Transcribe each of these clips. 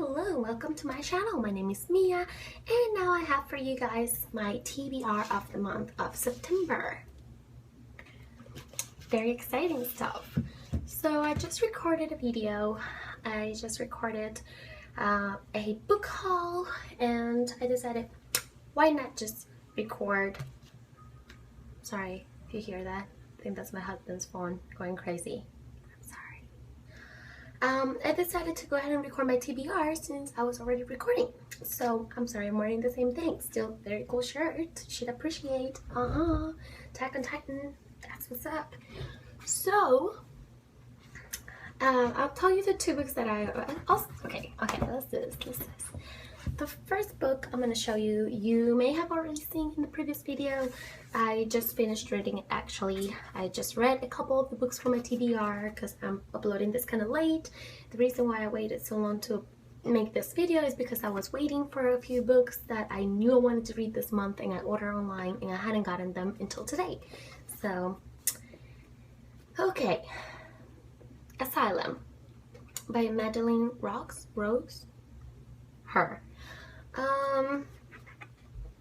Hello, welcome to my channel. My name is Mia, and now I have for you guys my TBR of the month of September. Very exciting stuff. So I just recorded a video. I just recorded a book haul, and I decided, why not just record? Sorry if you hear that. I think that's my husband's phone going crazy. I decided to go ahead and record my TBR since I was already recording. So, I'm sorry, I'm wearing the same thing. Still very cool shirt. Should appreciate. Attack on Titan. That's what's up. So, I'll tell you the two books that okay, let's do this. The first book I'm going to show you, you may have already seen in the previous video. I just finished reading it actually. I just read a couple of the books for my TBR because I'm uploading this kind of late. The reason why I waited so long to make this video is because I was waiting for a few books that I knew I wanted to read this month, and I ordered online and I hadn't gotten them until today. So, okay. Asylum by Madeleine Roux. Her.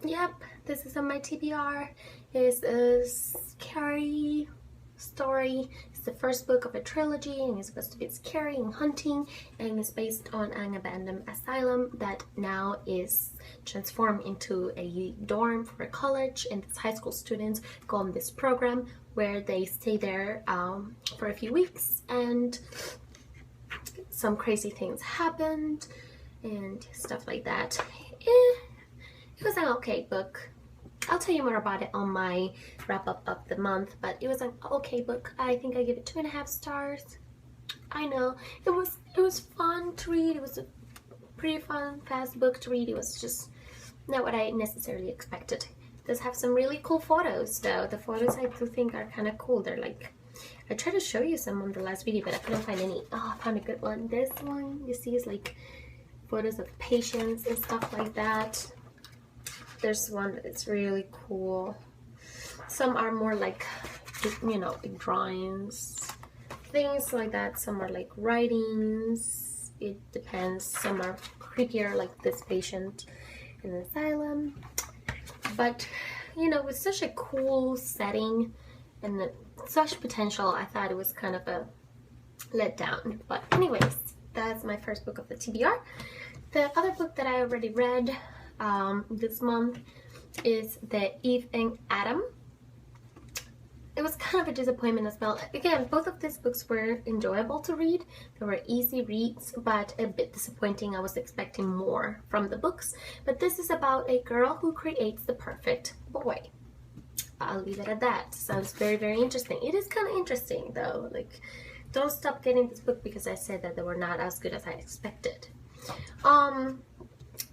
Yep, this is on my TBR. It's a scary story. It's the first book of a trilogy, and it's supposed to be scary and hunting, and it's based on an abandoned asylum that now is transformed into a dorm for a college, and these high school students go on this program where they stay there for a few weeks, and some crazy things happened and stuff like that. It was an okay book. I'll tell you more about it on my wrap-up of the month, but it was an okay book. I think I give it 2.5 stars. I know, it was fun to read. It was a pretty fun, fast book to read. It was just not what I necessarily expected. It does have some really cool photos though. The photos I do think are kind of cool. They're like, I tried to show you some on the last video, but I couldn't find any. Oh, I found a good one. This one, you see, is like photos of patients and stuff like that. There's one that's really cool. Some are more like, you know, like drawings, things like that. Some are like writings. It depends. Some are creepier, like this patient in an asylum. But, you know, with such a cool setting and such potential, I thought it was kind of a letdown. But anyways, that's my first book of the TBR. The other book that I already read this month is The Eve and Adam. It was kind of a disappointment as well. Again, both of these books were enjoyable to read. They were easy reads, but a bit disappointing. I was expecting more from the books. But this is about a girl who creates the perfect boy. I'll leave it at that. Sounds very, very interesting. It is kind of interesting though. Like, don't stop getting this book because I said that they were not as good as I expected.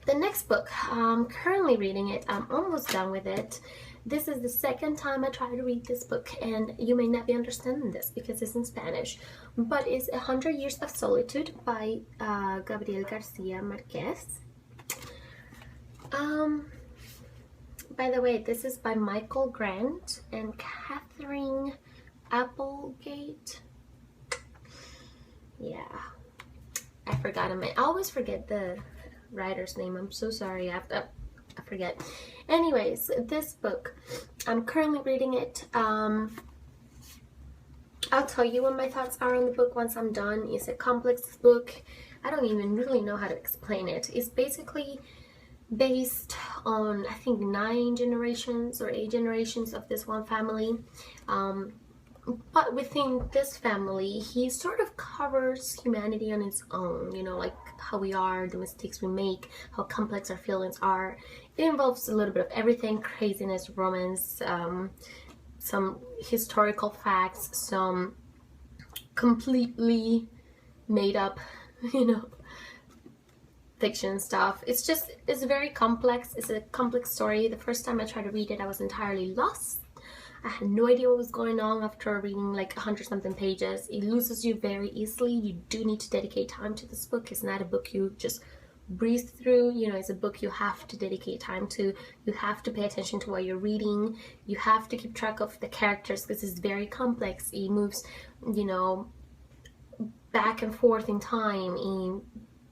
The next book, I'm currently reading it. I'm almost done with it. This is the second time I try to read this book, and you may not be understanding this because it's in Spanish, but it's 100 Years of Solitude by Gabriel Garcia Marquez. By the way, this is by Michael Grant and Katherine Applegate. Yeah, I forgot him. I always forget the writer's name. I'm so sorry. I forget. Anyways, this book, I'm currently reading it. I'll tell you what my thoughts are on the book once I'm done. It's a complex book. I don't even really know how to explain it. It's basically based on, I think, 9 generations or 8 generations of this one family. But within this family, he sort of covers humanity on its own, you know, like how we are, the mistakes we make, how complex our feelings are. It involves a little bit of everything: craziness, romance, some historical facts, some completely made up, you know, fiction stuff. It's very complex. It's a complex story. The first time I tried to read it, I was entirely lost. I had no idea what was going on after reading like 100-something pages. It loses you very easily. You do need to dedicate time to this book. It's not a book you just breeze through. You know, it's a book you have to dedicate time to. You have to pay attention to what you're reading. You have to keep track of the characters because it's very complex. It moves, you know, back and forth in time, in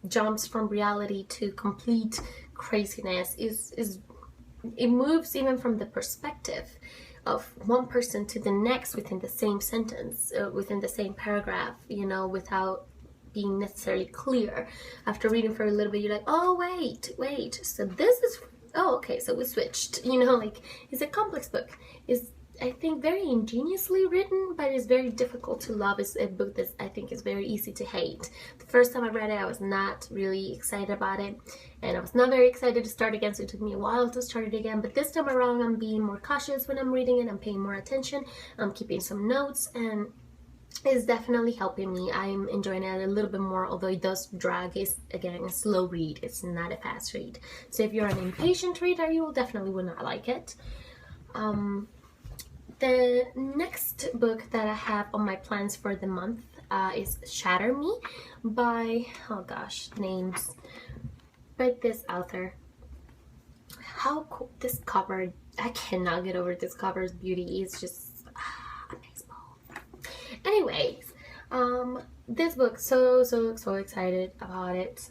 jumps from reality to complete craziness. It moves even from the perspective of one person to the next within the same sentence, within the same paragraph, you know, without being necessarily clear. After reading for a little bit, you're like, oh wait, so this is, oh okay, so we switched, you know. Like, it's a complex book. It's, I think, very ingeniously written, but it's very difficult to love. It's a book that I think is very easy to hate. The first time I read it, I was not really excited about it, and I was not very excited to start again, so it took me a while to start it again. But this time around, I'm being more cautious when I'm reading it. I'm paying more attention. I'm keeping some notes, and it's definitely helping me. I'm enjoying it a little bit more, although it does drag. It's, again, a slow read. It's not a fast read. So if you're an impatient reader, you will definitely not like it. The next book that I have on my plans for the month is Shatter Me by, oh gosh, names, but this author. How cool, this cover, I cannot get over this cover's beauty. It's just amazing. Anyways, this book, so excited about it,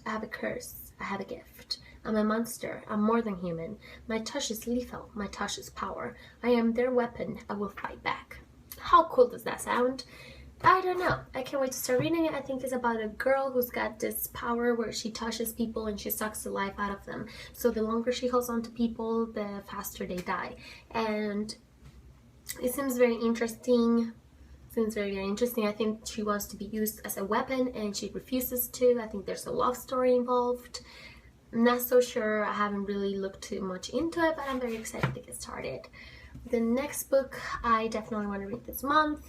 I have a curse, I have a gift. I'm a monster. I'm more than human. My touch is lethal. My touch is power. I am their weapon. I will fight back. How cool does that sound? I don't know. I can't wait to start reading it. I think it's about a girl who's got this power where she touches people and she sucks the life out of them. So the longer she holds on to people, the faster they die. And it seems very interesting. I think she wants to be used as a weapon and she refuses to. I think there's a love story involved. I'm not so sure. I haven't really looked too much into it, but I'm very excited to get started. The next book I definitely want to read this month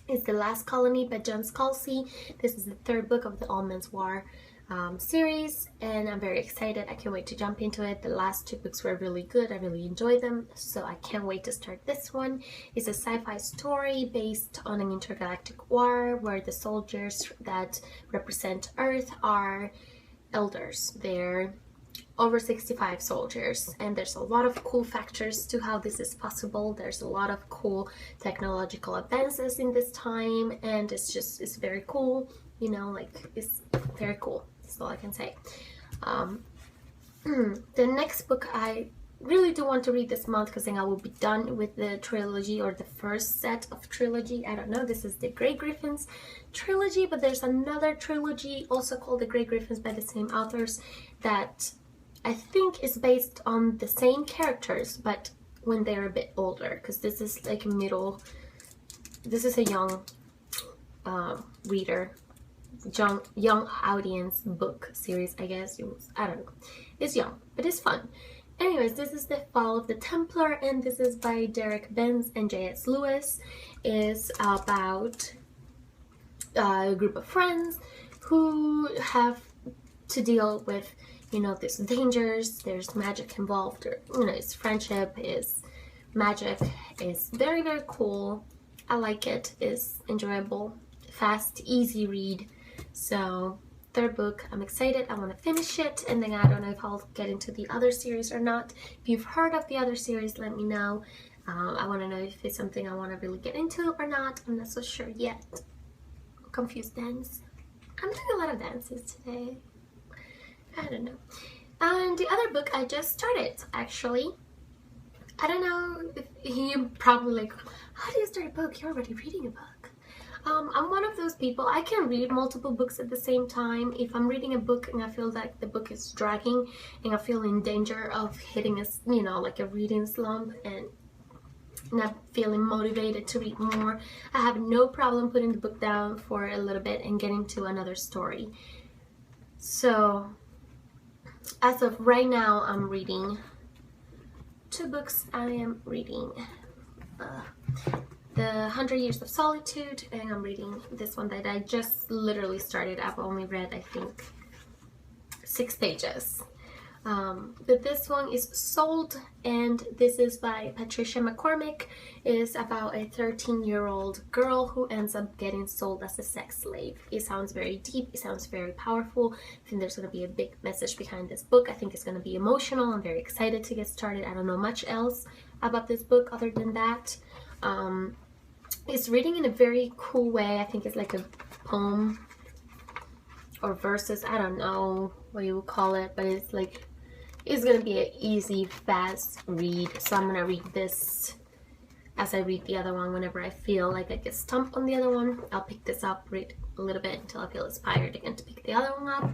is The Last Colony by John Scalzi. This is the third book of the All Men's War series, and I'm very excited. I can't wait to jump into it. The last two books were really good. I really enjoyed them, so I can't wait to start this one. It's a sci-fi story based on an intergalactic war where the soldiers that represent Earth are elders. They're over 65 soldiers, and there's a lot of cool factors to how this is possible. There's a lot of cool technological advances in this time, and it's very cool, you know, like, it's very cool. That's all I can say. The next book I really do want to read this month, because then I will be done with the trilogy, or the first set of trilogy. I don't know. This is the Grey Griffins trilogy, but there's another trilogy also called the Grey Griffins by the same authors that I think is based on the same characters, but when they're a bit older, because this is like this is a young reader, young audience book series, I guess. I don't know. It's young, but it's fun. Anyways, this is The Fall of the Templar, and this is by Derek Benz and J.S. Lewis. It's about a group of friends who have to deal with, you know, there's dangers, there's magic involved, or, you know, it's friendship, is magic. Is very, very cool. I like it. It's enjoyable, fast, easy read. So third book, I'm excited. I want to finish it, and then I don't know if I'll get into the other series or not. If you've heard of the other series, let me know. I want to know if it's something I want to really get into or not. I'm not so sure yet. Confused dance. I'm doing a lot of dances today. I don't know. And the other book I just started, actually. I don't know if you probably like, how do you start a book? You're already reading a book. I'm one of those people. I can read multiple books at the same time. If I'm reading a book and I feel like the book is dragging and I feel in danger of hitting a, you know, like a reading slump and not feeling motivated to read more, I have no problem putting the book down for a little bit and getting to another story. So as of right now, I'm reading two books. I am reading The 100 Years of Solitude, and I'm reading this one that I just literally started. I've only read, I think, 6 pages. But this one is Sold, and this is by Patricia McCormick. It is about a 13-year-old girl who ends up getting sold as a sex slave. It sounds very deep. It sounds very powerful. I think there's going to be a big message behind this book. I think it's going to be emotional. I'm very excited to get started. I don't know much else about this book other than that. It's written in a very cool way. I think it's like a poem or verses. I don't know what you would call it, but it's like, it's gonna be an easy, fast read. So I'm gonna read this as I read the other one. Whenever I feel like I get stumped on the other one, I'll pick this up, read a little bit until I feel inspired again to pick the other one up.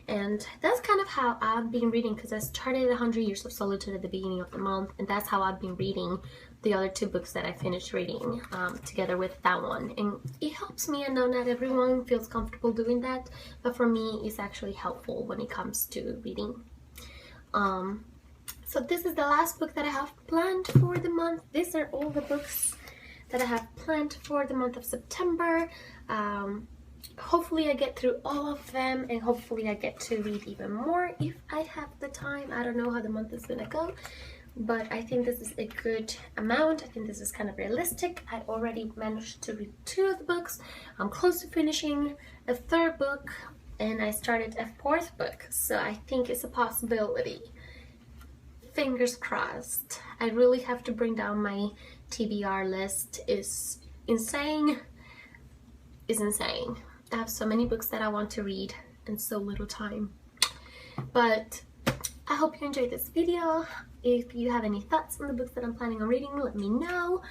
And that's kind of how I've been reading, because I started 100 Years of Solitude at the beginning of the month, and that's how I've been reading the other two books that I finished reading together with that one. And it helps me. I know not everyone feels comfortable doing that, but for me it's actually helpful when it comes to reading. So this is the last book that I have planned for the month. These are all the books that I have planned for the month of September. Hopefully I get through all of them, and hopefully I get to read even more if I have the time. I don't know how the month is gonna go, but I think this is a good amount. I think this is kind of realistic. I already managed to read 2 of the books. I'm close to finishing a 3rd book, and I started a 4th book, so I think it's a possibility. Fingers crossed. I really have to bring down my TBR list. Is insane. Is insane. I have so many books that I want to read and so little time. But I hope you enjoyed this video. If you have any thoughts on the books that I'm planning on reading, let me know.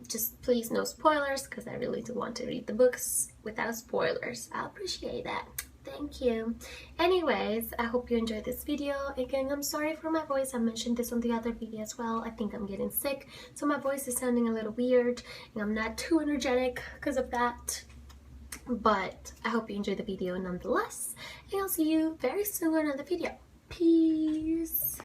Just please no spoilers, because I really do want to read the books without spoilers. I appreciate that. Thank you. Anyways, I hope you enjoyed this video. Again, I'm sorry for my voice. I mentioned this on the other video as well. I think I'm getting sick, so my voice is sounding a little weird, and I'm not too energetic because of that. But I hope you enjoyed the video nonetheless, and I'll see you very soon in another video. Peace.